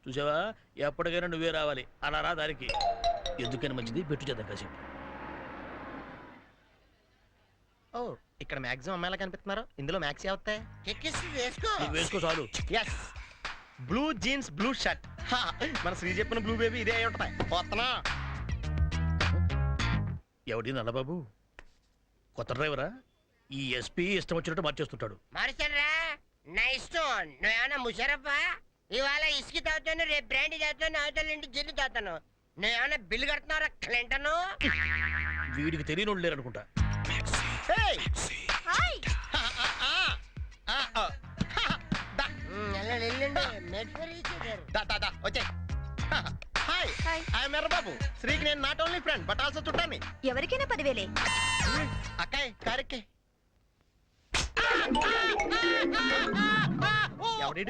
చూసావా, ఎప్పటికైనా నువ్వే రావాలి. అలా రా దారికి. ఎందుకైనా మంచిది, పెట్టు చేద్దాం కాసేపు. ఓ, ఇక్కడ మాక్సిమం అమ్మాయిలా కనిపిస్తున్నారు. ఇందులో మ్యాక్సీ అవుతాయి. వేసుకో చాలు. Yes, blue jeans blue shirt. మన శ్రీ చెప్పిన బ్లూ బేబీ ఇదే అయి ఉంటాయి. పోతున్నా. ఎవడి నల్లబాబు కొత్త డ్రైవరా? ఈ ఎస్పీ ఇష్టం వచ్చినట్టు మార్చేస్తుంటాడు. మార్చరా నా ఇష్టం. నువ్వేమన్నా ముషరఫా? ఇవాళ ఇసుక తాగుతాను, రేపు బ్రాండీ తాగుతాను, అవతల నుండి జిల్లు తాగుతాను. నువ్వేమన్నా బిల్లు కడుతున్నారా క్లింటను? వీడికి తెలియని లేరు అనుకుంటా. బాబు శ్రీకి నేను not only friend but also చుట్టాన్ని. ఎవరికైనా 10,000. అక్కాయ్ కారెక్కే. ఎవడు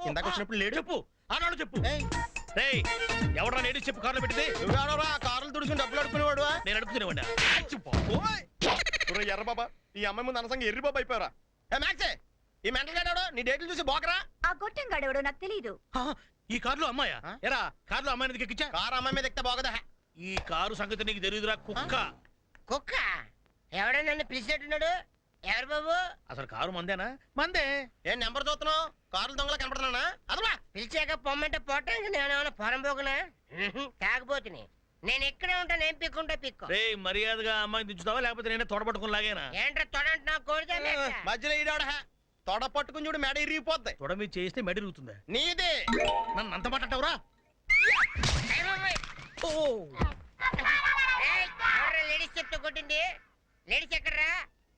ఇందాక వచ్చినప్పుడు లేడు. చెప్పు, ఆనాడు చెప్పు. ఎవడరా లేడీస్ చెప్పు కార్లో పెట్టింది? నువ్వేడరా కార్లు తుడుచుకుని డబ్బులు అడుకునేవాడు? నేను అడుగుతునేవాడినా? ఎర్ర బాబా, ఈ అమ్మాయి ముందు అనసంగా ఎర్రి బాబా అయిపోయారా? మ్యాక్సే, ఈ మెంటల్ గాడాడు నీ డేట్లు చూసి బోకరా. ఆ గొట్టం గాడెవడో నాకు తెలియదు. ఈ కారులో అమ్మాయా? ఎరా కారులో అమ్మాయిని ఎక్కించా? కారు అమ్మాయి మీద ఎక్కితే బాగదా? ఈ కారు సంగతి నీకు తెలియదురా కుక్క. కుక్క ఎవడో నన్ను పిలిచేట్టున్నాడు. ఎవరు బాబు? అసలు కారు మందేనా? మందే. ఏం నెంబర్ చూస్తున్నావు? కార్లు దొంగలా కనపడుతున్నా? అదమా పిలిచాక పొమ్మంటే పోవటానికి నేనేమన్నా పొరం పోకునా? తాగబోతుని. నేను ఎక్కడే ఉంటాను. ఏం పిక్కుంటా పిక్కు. రే మర్యాదగా అమ్మాయిని దించుతావా లేకపోతే నేనే తోడబట్టుకుని లాగేనా? ఏంట్రా తొడంటున్నా? కోడితే మధ్యలో ఈడాడ తొడ పట్టుకుని చూడు మెడ ఇరిగిపోద్ది. తొడ మీద చేస్తే మెడ ఇరుగుతుందా? నీదే. నన్ను అంత మాట్లాడతావురా? లేడీస్ చెప్తూ కొట్టింది. లేడీస్ ఎక్కడరా?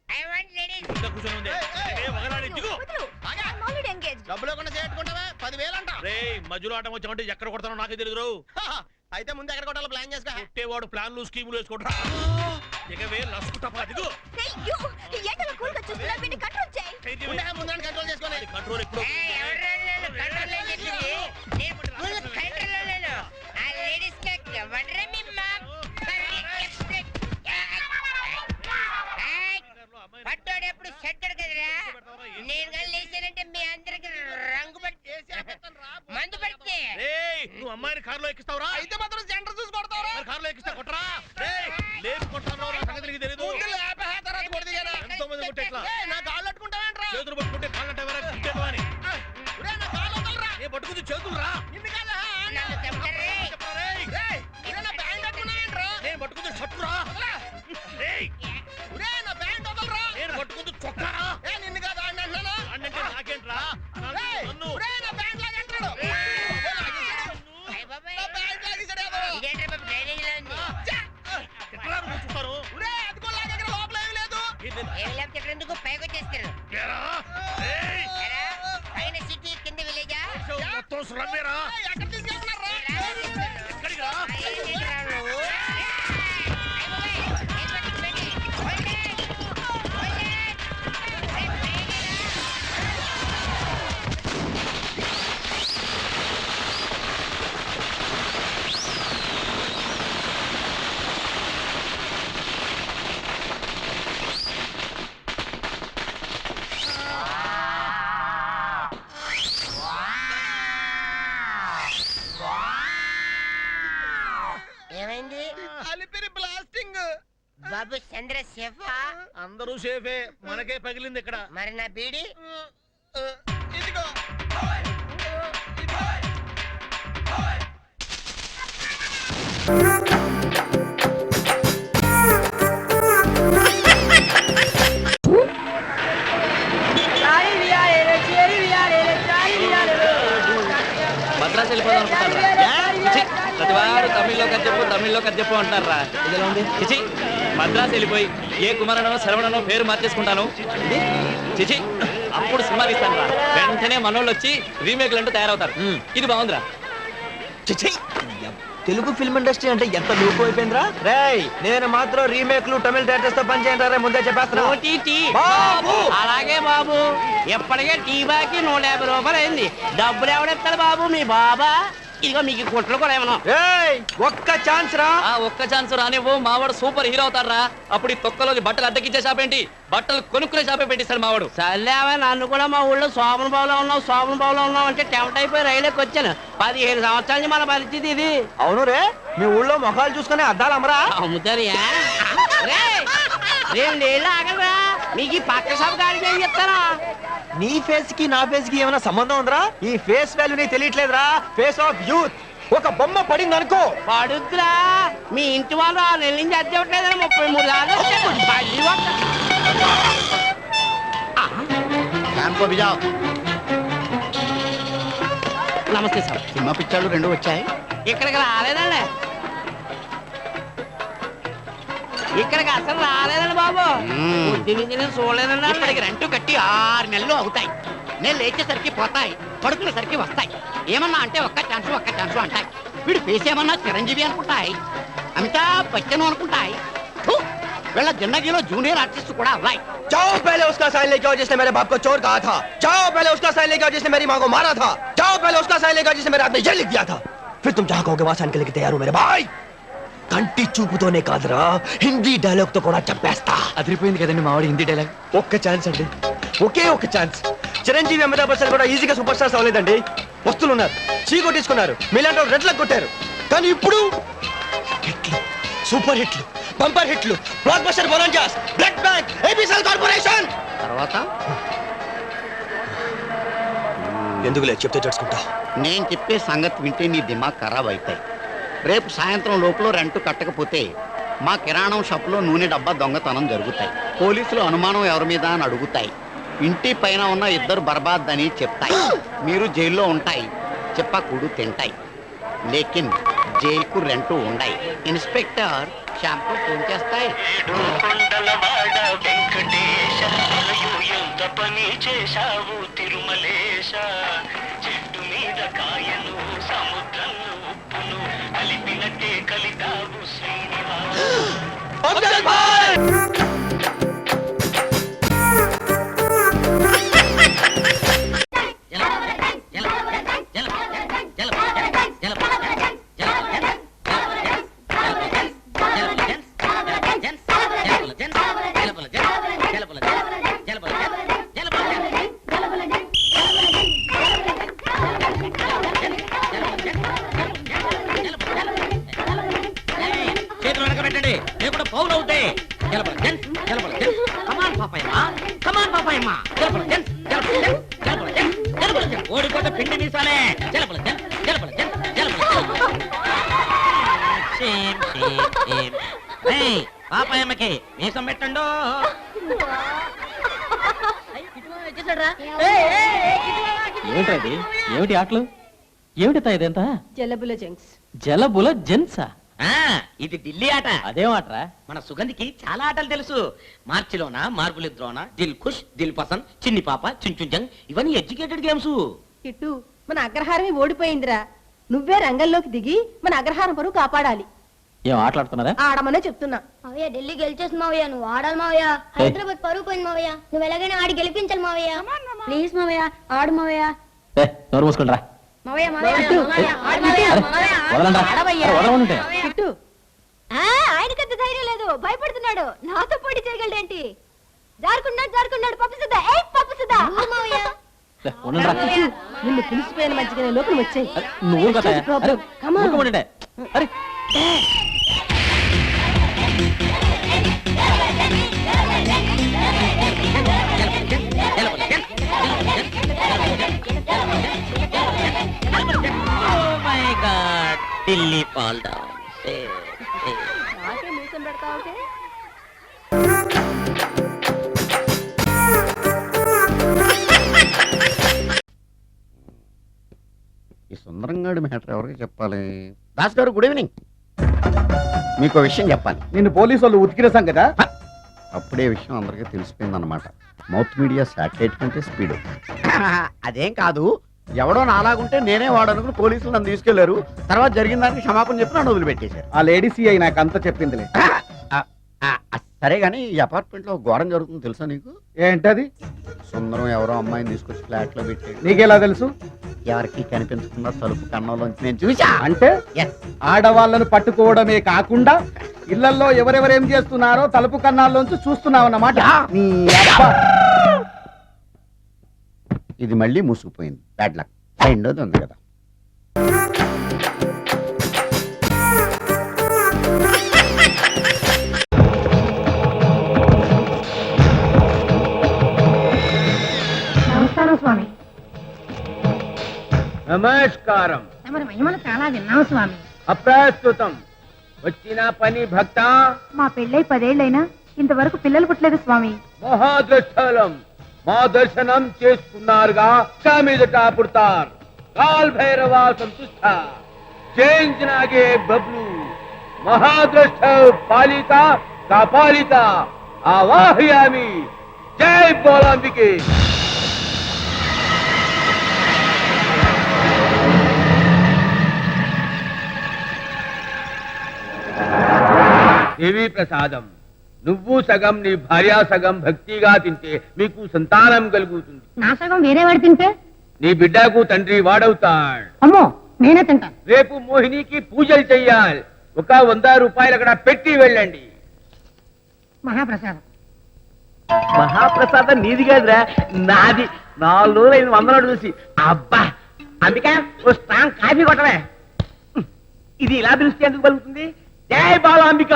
I want ladies. కూర్చొని ఉంది. డబ్బులు లేకుండా చేట్టుకుంటావా? 10,000 అంట. రే మధ్యలో ఆటం వచ్చామంటే ఎక్కడ కొడతానో నాకే తెలియదు. అయితే ముందు ఎక్కడ కొట్టాలో ప్లాన్ చేసుకో. కొట్టేవాడు ప్లాన్లు స్కీములు వేసుకుంటా. ఇకవే లసుకుంటా. దిగు. కంట్రోల్ చేసుకోవాలి. కంట్రోల్ ఎప్పుడు? పట్టోడెప్పుడు చెట్టాడు కదరా. నేను కానీ లేచానంటే మీ అందరికి రంగు పట్టి మందు పడితే నువ్వు అమ్మాయిని కారులో ఎక్కిస్తావురా? అయితే మాత్రం సెంటర్ చూసి కొడతావురా? కారులో ఎక్కిస్తా కొట్టరా? లేపు కొట్టాను సంగతి తెలియదు. ఎంతో మంది కొట్టేట్లా నా కాళ్ళు అట్టుకుంటావేంట్రా? చేతులు పట్టుకుంటే కాళ్ళు అంటే ఏ పట్టుకుంది చేతులు రా. నేను పట్టుకుంది షట్టురా. నేను పట్టుకుంది చొక్కారా. నిన్ను కాదు అంటే నాకేంట్రా? నన్ను ఎందుకు పైకి వచ్చేస్తారు? పైన సిటీ కింద విలేజా? ఎక్కడ తీసుకెళ్తున్నారా? ఎక్కడికి రా? ఏమైంది? అలిపిరి బ్లాస్టింగ్. బాబు చంద్ర సేఫా? అందరూ సేఫే, మనకే పగిలింది ఇక్కడ. మరి నా బీడి? ఇదిగో. మద్రాసు వెళ్ళిపోదాం అనుకుంటారా? ప్రతివారు తమిళ్లో కథ చెప్పు అంటారా? ఇదిలా ఉంది. చిచి, మద్రాసు వెళ్ళిపోయి ఏ కుమారనో శరవణనో పేరు మార్చేసుకుంటాను. చిచి, అప్పుడు సినిమా తీస్తాను రా. వెంటనే మనోళ్ళు వచ్చి రీమేక్లు అంటూ తయారవుతారు. ఇది బాగుందిరా. చిచి తెలుగు ఫిల్మ్ ఇండస్ట్రీ అంటే ఎంత లోపు అయిపోయిందిరా. రేయ్ నేను మాత్రం రీమేక్లు తమిళ డైరెక్టర్స్ తో పని చేయండి ముందే చెప్పేస్తున్నా. OTT. బాబు! అలాగే బాబు, ఎప్పటికే టీ బాకి 150 రూపాయలు అయింది. డబ్బులు ఎవడెత్తాడు బాబు? మీ బాబా? ఇదిగో మీకు కుట్లు కూడా ఏమన్నా. రేయ్ ఒక్క ఛాన్స్ రా. ఒక్క ఛాన్స్ రానివ్వు, మావాడు సూపర్ హీరో అవుతారా. అప్పుడు ఈ తొక్కలోని బట్టలు అద్దెకిచ్చే షాప్ ఏంటి, బట్టలు కొనుక్కునే షాపే పెట్టిస్తాడు మావాడు. సర్లేవా, నన్ను కూడా మా ఊళ్ళో శోభన బాబులో ఉన్నావు అంటే టెంప్ట్ అయిపోయి రైలుకి వచ్చాను. 15 సంవత్సరాల నుంచి మన పరిస్థితి ఇది. అవును రే, మీ ఊళ్ళో మొఖాలు చూసుకునే అద్దాలు అమ్మరా? అమ్ముతారియా? నీళ్ళు ఆగలరా, మీకు ఈ పక్క షాప్ గారికి ఏం చెప్తారా? నీ ఫేస్ కి నా ఫేస్ కి ఏమైనా సంబంధం ఉందిరా? ఈ ఫేస్ వాల్యూ నీకు తెలియట్లేదురా. Face of youth. ఒక బొమ్మ పడింది అనుకో, పడుద్దురా. మీ ఇంటి వాళ్ళు 6 నెలల నుంచి అద్దె ఇవ్వట్లేదని 33 సార్లు నమస్తే సార్. సినిమా పిక్చర్లు 2 వచ్చాయి. ఇక్కడికి రాలేదండి, ఇక్కడికి అసలు రాలేదండి బాబు. బుద్ధి నుంచి నేను చూడలేదండి. ఇప్పటికి రెంట్ కట్టి 6 నెలలు అవుతాయి. నేను లేచేసరికి పోతాయి, పడుకునేసరికి వస్తాయి. ఏమన్నా అంటే ఒక్క ఛాన్స్ అంటాయి. వీడు ఫేస్ ఏమన్నా చిరంజీవి అనుకుంటాయి, అమితాబ్ బచ్చన్ అనుకుంటాయి. వీళ్ళ జిన్నగిలో జూనియర్ ఆర్టిస్ట్ కూడా అవ్వాయి. जाओ पहले उसका साइन लेके आओ जिसने मेरे बाप को चोर कहा था. जाओ पहले उसका साइन लेके आओ जिसने मेरी माँ को मारा था. जाओ पहले उसका साइन लेके आओ जिसने मेरे हाथ में ये लिख दिया था. फिर तुम जहाँ कहोगे वहाँ साइन के लेके तैयार हो मेरे भाई. కంటి చూపుతోనే కాదురా, హిందీ డైలాగ్ తో కూడా చెప్పేస్తా. అదిరిపోయింది కదండి మావాడి హిందీ డైలాగ్. ఒక్క ఛాన్స్ అండి, ఒకే ఒక్క ఛాన్స్. చిరంజీవి అమితాబ్ బచ్చన్ కూడా ఈజీగా సూపర్ స్టార్స్ అవ్వలేదండి. వస్తున్నారు, చీకొట్టించుకున్నారు, మీలాంటి వాళ్ళు రెడ్లకు కొట్టారు. కానీ ఇప్పుడు హిట్లు, సూపర్ హిట్లు, బంపర్ హిట్లు, blockbuster bonanzas, blood bank, ABCL corporation. తర్వాత ఎందుకు లేదు చెప్తే తెలుసుకుంటా. నేను చెప్పే సంగతి వింటే నీ దిమాగ్ ఖరాబ్ అవుతాయి. రేపు సాయంత్రం లోపల రెంట్ కట్టకపోతే మా కిరాణం షాపులో నూనె డబ్బా దొంగతనం జరుగుతాయి. పోలీసులు అనుమానం ఎవరి మీద అని అడుగుతాయి. ఇంటి పైన ఉన్న 2 బర్బాద్ అని చెప్తాయి. మీరు జైల్లో ఉంటాయి, చెప్పకూడు తింటాయి. లేకిన్ జైలుకు రెంట్ ఉండాయి. ఇన్స్పెక్టర్ షాంపూ ఫోన్ చేస్తాయి. పని చేశావు తిరుమలేశ, చెట్టు మీద కాయను సముద్రంలో ఉప్పును కలిపినట్టే కలితావు శ్రీనివాస. ఓడిపోతే పిండి తీసాలే. పాపాయమ్మకి మీసం పెట్టండు. ఏమిటది? ఏమిటి ఆటలు? ఏమిటి ఇదంతా? జలబుల జెన్సా? ఇది ఢిల్లీ ఆట. అదేం ఆటరా? మన సుగంధికి చాలా ఆటలు తెలుసు. మార్చిలోన, మార్బులిద్రోన, దిల్ ఖుష్, దిల్ పసంద్, చిన్ని పాప, చుంచుంజంగ్, ఇవన్నీ ఎడ్యుకేటెడ్ గేమ్స్. ఇటు మన అగ్రహారమే ఓడిపోయిందిరా. నువ్వే రంగంలోకి దిగి మన అగ్రహారం పరువు కాపాడాలి. ఏం ఆటలాడుతున్నారా? ఆడమనే చెప్తున్నా. మావయ్య ఢిల్లీ గెలిచేసి మావయ్య, నువ్వు ఆడాలి మావయ్య. హైదరాబాద్ పరువు పోయింది మావయ్య, నువ్వు ఎలాగైనా ఆడి గెలిపించాలి మావయ్య. ప్లీజ్ మావయ్య, ఆడు మావయ్య. నోరు మూసుకుంటారా? మావయ్య మావయ్య ఇటు ఆయనకంత ధైర్యం లేదు, భయపడుతున్నాడు. నాతో పోటీ చేయగలడేంటి? జారుకున్నాడు పప్పుసుదా. పప్పుసుదా మావయ్య. నిన్ను పిలిచిపోయిన మంచిగానే లోపల వచ్చాయి. నువ్వు కదా అరే ఢిల్లీ ఫాల్ డౌన్. నాకే మూసం పెడతావుటే. ఈ సుందరంగాడి మ్యాటర్ ఎవరికి చెప్పాలి? దాస్ గారు గుడ్ ఈవినింగ్. మీకు విషయం చెప్పాలి. నిన్ను పోలీసు వాళ్ళు ఉతికిన సంగదా? అప్పుడే విషయం అందరికీ తెలిసిపోయిందన్నమాట. మౌత్ మీడియా శాటిలైట్ కంటే స్పీడ్. అదేం కాదు, ఎవడో నాలాగుంటే నేనే వాడు అనుకుని పోలీసులు నన్ను తీసుకెళ్లారు. తర్వాత జరిగిన దానికి క్షమాపణ చెప్పి నన్ను వదిలిపెట్టేశారు. ఆ లేడీ సిఐ నాకు అంతా చెప్పిందిలే. సరే గానీ ఈ అపార్ట్మెంట్ లో ఘోరం జరుగుతుంది తెలుసా నీకు? ఏంటది? సుందరం ఎవరో అమ్మాయిని తీసుకొచ్చి ఫ్లాట్ లో పెట్టాడు. నీకెలా తెలుసు? ఎవరికి కనిపించకుండా తలుపు కన్నంలోంచి నేను చూసా. అంటే ఆడవాళ్ళను పట్టుకోవడమే కాకుండా ఇళ్లలో ఎవరెవరేం చేస్తున్నారో తలుపు కన్నాల్లోంచి చూస్తున్నావన్నమాట. నీ అబ్బా. ఇది మళ్ళీ మూసుకుపోయింది. Bad luck. రెండోది ఉంది కదా. నమస్కారం స్వామి. నమస్కారం. తమరి మహిమలు చాలా విన్నాము స్వామి. అప్రస్తుతం వచ్చిన పని భక్త. మా పెళ్ళై 10 ఏళ్ళైనా ఇంతవరకు పిల్లలు పుట్టలేదు స్వామి. మహాదృష్టలం మా దర్శనం చేసుకున్నారుగా మీదట పుడతారు. కాల్ భైరవ సంతుష్ట చేంజ్ నాగే బబ్లు మహాదృష్ట పాలిత కాపాలిత ఆవాహయామి. జై బోలాంబికే. దేవి ప్రసాదం. నువ్వు సగం నీ భార్య సగం భక్తిగా తింటే మీకు సంతానం కలుగుతుంది. నా సగం వేరే వాడు తింటే నీ బిడ్డకు తండ్రి వాడవుతాడు. అమ్మో నేనే తింటాను. రేపు మోహినికి పూజలు చెయ్యాలి. ఒక 100 రూపాయలు అక్కడ పెట్టి వెళ్ళండి. మహాప్రసాదం. మహాప్రసాదం నీది కాదురా, నాది. 4 రోజులు 100 చూసి అబ్బా. అందుకే ఓ స్ట్రాంగ్ కాఫీ కొట్టవే. ఇది ఇలా పిలిస్తే ఎందుకు పలుకుతుంది? జై బాలాంబిక.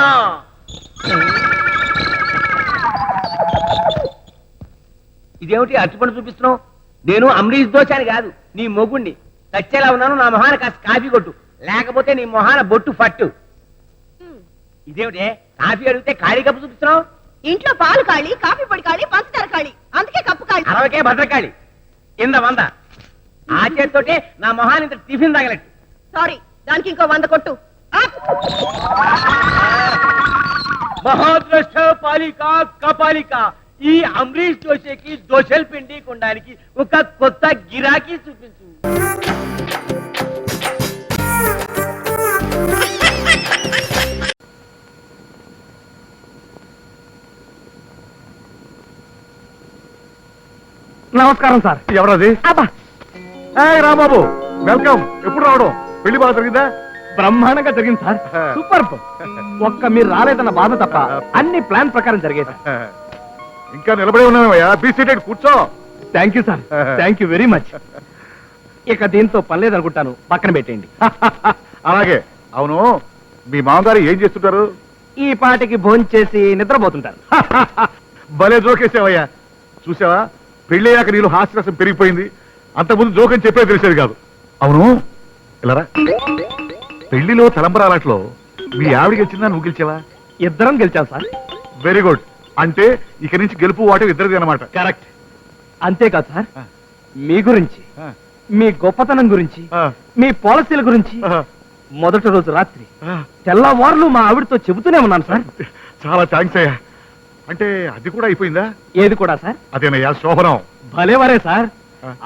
ఇదేమిటి అరటిపండు చూపిస్తున్నావు? నేను అమరీష్ దోశ అని కాదు, నీ మొగుణ్ణి. చచ్చేలా ఉన్నాను. నా మొహాన కాస్త కాఫీ కొట్టు, లేకపోతే నీ మొహాన బొట్టు ఫట్టు. ఇదేమిటి కాఫీ అడిగితే ఖాళీ కప్పు చూపిస్తున్నావు? ఇంట్లో పాలు కాళీ, కాఫీ పొడి కాళీ, పంచదార కాళీ, అందుకే కప్పు కాళీ. 60కే భద్రకాళి ఇంద 100. ఆ చేతితోటే నా మొహాన్ని ఇంత టిఫిన్ తగలట్టు. సారీ, దానికి ఇంకో 100 కొట్టు. మహాద్రష్ట పాలిక కపాలిక ఈ అమరీష్ దోశకి దోశలు పిండి కొనడానికి ఒక కొత్త గిరాకీ చూపించు. నమస్కారం సార్. ఎవరది? అబ్బా రాబాబు వెల్కమ్. ఎప్పుడు రావడం? పెళ్లి బాగా జరిగిందా? బ్రహ్మాండంగా జరిగింది సార్. సూపర్. ఒక్క మీరు రాలేదన్న బాధ తప్ప అన్ని ప్లాన్ ప్రకారం జరిగేది. ఇంకా నిలబడి ఉన్నావయ్యా. బీ సీటెడ్, కూర్చో. Thank you sir. Thank you very much. ఇక దీంతో పని లేదనుకుంటాను, పక్కన పెట్టేయండి. అలాగే. అవును, మీ మామగారు ఏం చేస్తుంటారు? ఈ పాటికి భోంచేసి నిద్రపోతుంటారు. భలే జోకేసావయ్యా. చూసావా, పెళ్ళయ్యాక నీళ్ళు హాస్యరసం పెరిగిపోయింది. అంతకుముందు జోకని చెప్పే తెలిసేది కాదు. అవును, ఇలారా. పెళ్లిలో తలంబరాలట్లో మీ ఆవిడ గెలిచిందా, నువ్వు గెలిచావా? ఇద్దరం గెలిచాం సార్. Very good. అంటే ఇక నుంచి గెలుపు వాటి ఇద్దరిది అనమాట. కరెక్ట్. అంతేకాదు సార్, మీ గురించి, మీ గొప్పతనం గురించి, మీ పాలసీల గురించి మొదటి రోజు రాత్రి తెల్లవారులు మా ఆవిడతో చెబుతూనే ఉన్నాను సార్. చాలా థ్యాంక్స్ అయ్యా. అంటే అది కూడా అయిపోయిందా? ఏది కూడా సార్? అదేనయ్యా శోభనం. భలేవరే సార్.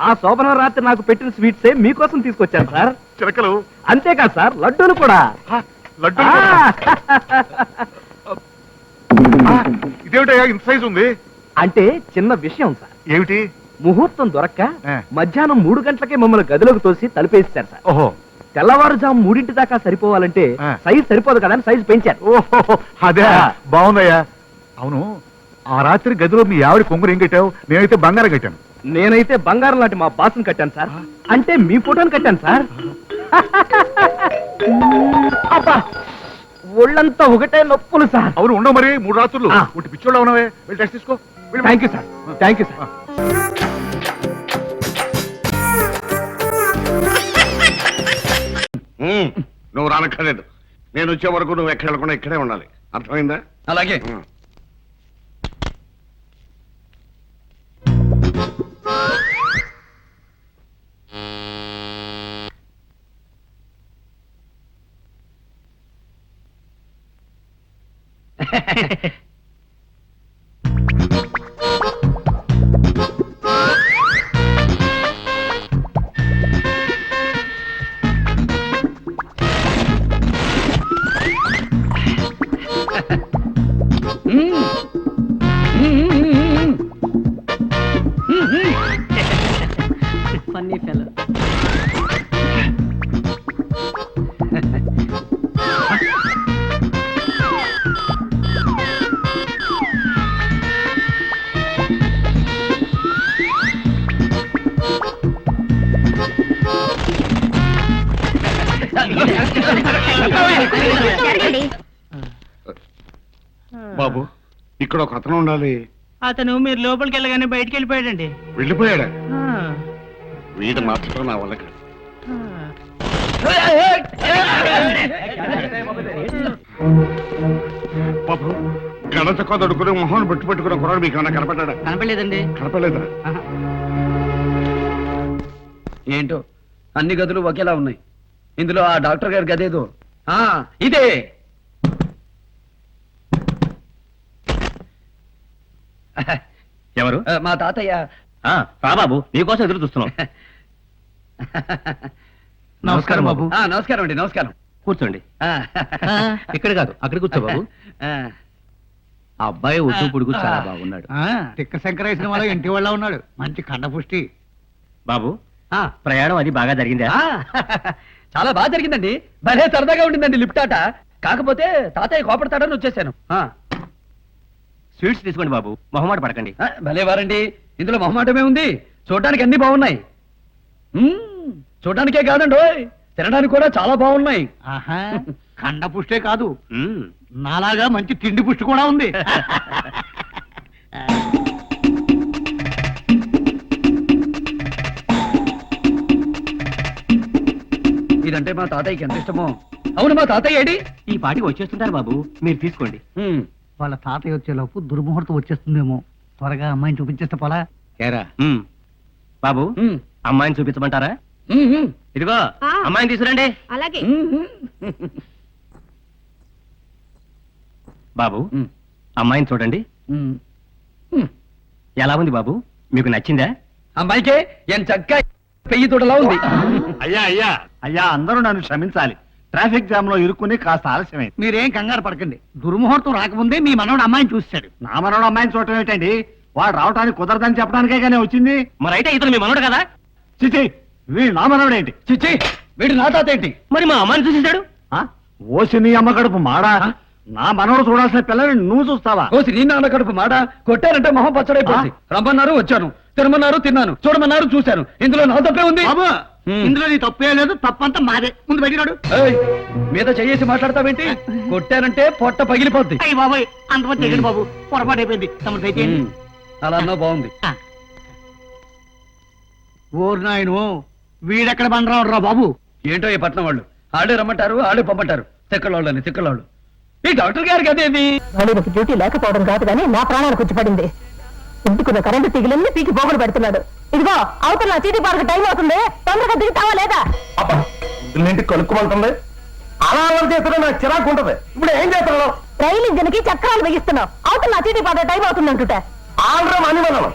ఆ శోభనం రాత్రి నాకు పెట్టిన స్వీట్సే మీకోసం తీసుకొచ్చాను సార్. చిలకలు. అంతేకాదు సార్, లడ్డూలు కూడా. లడ్డు. ఇదేమిటయ్యా ఇంత సైజు ఉంది? అంటే చిన్న విషయం సార్. ఏమిటి? ముహూర్తం దొరక్క ఆ. మధ్యాహ్నం 3 గంటలకే మమ్మల్ని గదిలోకి తోసి తలుపేస్తారు సార్. ఓహో. తెల్లవారుజాము 3 దాకా సరిపోవాలంటే ఆ. సైజ్ సరిపోదు కదా అని సైజ్ పెంచారు. ఓహో, అదే. బాగుందయ్యా. అవును, ఆ రాత్రి గదిలో మీ ఆవిడ కొంగురు ఏం కట్టావు? నేనైతే బంగారం కట్టాను. నేనైతే బంగారం లాంటి మా బాసును కట్టాను సార్. అంటే మీ ఫోటోని కట్టాను సార్. అబ్బా, ఒళ్ళంతా ఒకటే నొప్పులు సార్. అవును, ఉండవు మరి 3 రాత్రులు. ఆ. ఒకటి పిచ్చోళ్ళ ఉన్నావే, వెళ్ళి టెస్ట్ తీసుకో. Thank you sir. Thank you sir. నువ్వు రానక్కర్లేదు. నేను వచ్చే వరకు నువ్వు ఎక్కడ వెళ్ళకుండా ఇక్కడే ఉండాలి. అర్థమైందా? అలాగే. బాబు ఇక్కడ ఒక అతను ఉండాలి. అతను మీరు లోపలికి వెళ్ళగానే బయటికి వెళ్ళిపోయాడండి. వెళ్ళిపోయాడా? వీడు మార్చడం నా వల్ల కాదు. బాబు గడత కొదడుకుని మొహం పెట్టుకున్న కుర్రాడు మీకు ఏమైనా కనపడ్డా? కనపడలేదండి. కనపడలేదా? ఏంటో అన్ని గదులు ఒకేలా ఉన్నాయి. ఇందులో ఆ డాక్టర్ గారి గదేదో ఇదే. ఎవరు? మా తాతయ్య. రా బాబు, నీకోసం ఎదురు చూస్తున్నాం. నమస్కారం బాబు. నమస్కారం అండి. నమస్కారం. కూర్చోండి. ఇక్కడ కాదు, అక్కడ కూర్చో బాబు. ఆ అబ్బాయి ఒట్టు పొడుగు చాలా బాగున్నాడు. తిక్క శంకరేశ్వర వాళ్ళ ఇంటి వాళ్ళ ఉన్నాడు. మంచి కండపుష్టి. బాబు ప్రయాణం అది బాగా జరిగిందా? చాలా బాగా జరిగిందండి. భలే సరదాగా ఉండిందండి లిఫ్ట్ ఆట. కాకపోతే తాతయ్య కోపడతాడని వచ్చేసాను. స్వీట్స్ తీసుకోండి బాబు, మొహమాట పడకండి. భలే వారండి. ఇందులో మొహమాటమే ఉంది. చూడడానికి అన్ని బాగున్నాయి. చూడడానికే కాదండి, తినడానికి కూడా చాలా బాగున్నాయి. కండ పుష్టే కాదు, నాలాగా మంచి తిండి పుష్టి కూడా ఉంది. ఇదంటే మా తాతయ్యకి ఎంత ఇష్టమో. అవును, మా తాతయ్య ఏడి? ఈ పాటికి వచ్చేస్తుంటారు బాబు, మీరు తీసుకోండి. వాళ్ళ తాతయ్య వచ్చేలోపు దుర్ముహూర్తం వచ్చేస్తుందేమో. త్వరగా అమ్మాయిని చూపించేస్తే పోలా. బాబు అమ్మాయిని చూపించమంటారా? ఇదిగో అమ్మాయిని తీసుకురండి. అలాగే. బాబు అమ్మాయిని చూడండి. ఎలా ఉంది బాబు, మీకు నచ్చిందా? అమ్మాయికే ఏం చక్క పెయ్యి తోటలా ఉంది. అయ్యా అయ్యా అయ్యా, అందరూ నన్ను క్షమించాలి. ట్రాఫిక్ జామ్ లో ఇరుక్కుని కాస్త ఆలస్యమైంది. మీరేం కంగారు పడకండి. దుర్ముహూర్తం రాకముందే మీ మనవడు అమ్మాయిని చూశాడు. నా మనోడు అమ్మాయిని చూడటం ఏంటండి? వాడు రావటానికి కుదరదని చెప్పడానికే కానీ వచ్చింది. మరి అయితే ఇతను మీ మనోడు కదా? చిచి, వీడు నా మనోడు ఏంటి? చిచ్చి, వీడు నా తాత ఏంటి? మరి మా అమ్మాయిని చూసేశాడు. ఓసి నీ అమ్మ కడుపు మాడా. నా మనోడు చూడాల్సిన పిల్లని నువ్వు చూస్తావా? కోసి నీ నాన్న కడుపు మాట. కొట్టారంటే మొహం పచ్చడైపోయింది. రమ్మన్నారు వచ్చాను, తినమన్నారు తిన్నాను, చూడమన్నారు చూశాను. ఇందులో నా తప్పే ఉంది. ఇందులో నీ తప్పే లేదు. తప్పంతా మాదే. ముందు బయటిరాడు. మీద చేసి మాట్లాడతావేంటి? కొట్టారంటే పొట్ట పగిలిపోద్ది. అయ్యి బాబాయ్, అంతమంది తెగండి బాబు, పొరపాటు అయిపోయింది. తమరు దయచేయండి. అలా అన్నా బాగుంది. ఓరు నాయను, వీడెక్కడ బండరాడు రా బాబు. ఏంటో ఈ పట్నం వాళ్ళు ఆడే రమ్మంటారు, ఆడే పంపంటారు. తిక్కలోళ్ళని తిక్కలోళ్ళు. ఈ డాక్టర్ గారికి అదేది వాళ్ళకి డ్యూటీ లేకపోవడం కాదు కానీ నా ప్రాణానికి వచ్చిపడింది. ఇంటికున్న కరెంటు తీగలన్నీ పీకి పోగులు పెడుతున్నాడు. ఇదిగో అవతల నా చీటీ పార్కు టైం అవుతుంది, తొందరగా దిగుతావా లేదా? ఇంటికి కలుక్కుమంటుంది. అలా చేస్తున్నా నాకు చిరాకు ఉంటది. ఇప్పుడు ఏం చేస్తున్నావు? రైలు ఇంజన్ కి చక్రాలు బిగిస్తున్నావు. అవతల నా చీటీ పార్కు టైం అవుతుంది అంటుట. ఆల్రెడీ అని మనం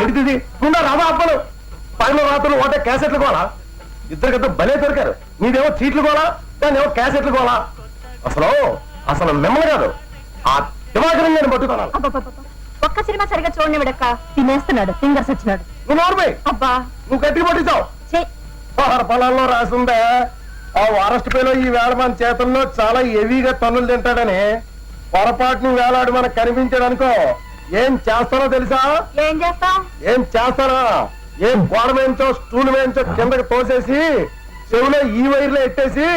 ఏంటిది? రవా అప్పలు పైన రాత్రులు ఓటే క్యాసెట్లు కోలా. ఇద్దరు కదా భలే దొరికారు. నీదేమో చీట్లు కోలా, దాన్ని ఏమో క్యాసెట్లు కోలా. అసలు అసలు మిమ్మల్ని కాదు, ఆ దివాకరం నేను పట్టుకున్నాను. ఒక్క సినిమా సరిగా చూడండి విడక్క. తినేస్తున్నాడు, ఫింగర్స్ వచ్చినాడు. నువ్వు నోర్మై. అబ్బా, నువ్వు గట్టిగా పట్టించావు. ఆహార పొలాల్లో రాసిందే ఆ వారస్ట్ పేలో ఈ వేళ మన చేతుల్లో చాలా హెవీగా తన్నులు తింటాడని పొరపాటును వేలాడు మనకు కనిపించాడనుకో, ఏం చేస్తానో తెలుసా? ఏం చేస్తాం? ఏం చేస్తానా? ఏం గోడ వేయించో స్టూల్ వేయించో కిందకి తోసేసి చెవిలో ఈ వైర్లో ఎట్టేసి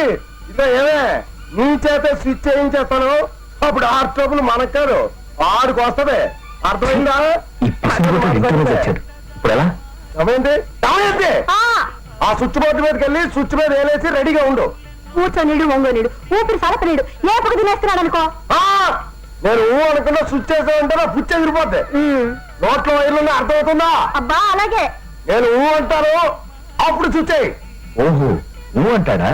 ఇదో ఏమే నీ చేత స్విచ్ చేయించేస్తాను. అప్పుడు ఆరు ట్రబుల్ మనకు కాదు, ఆడుకు వస్తది. అర్థమైందా? ఇప్పుడు ఎలా? ఏమైంది? ఆ స్విచ్ బోర్డు మీదకి వెళ్ళి స్విచ్ మీద వేలేసి రెడీగా ఉండు. కూర్చొనిడు, వంగోనిడు, ఊపిరి సలపనీడు, ఏ పక్క తినేస్తున్నాడు అనుకో. నేను అనుకున్నా స్విచ్ చేసానంటే నా పుచ్చ ఎగిరిపోద్ది. నోట్లో వైర్లు అర్థమవుతుందా? అబ్బా అలాగే. నేను అంటాను, అప్పుడు స్విచ్ అయ్యి. ఓహో, నువ్వు అంటాడా?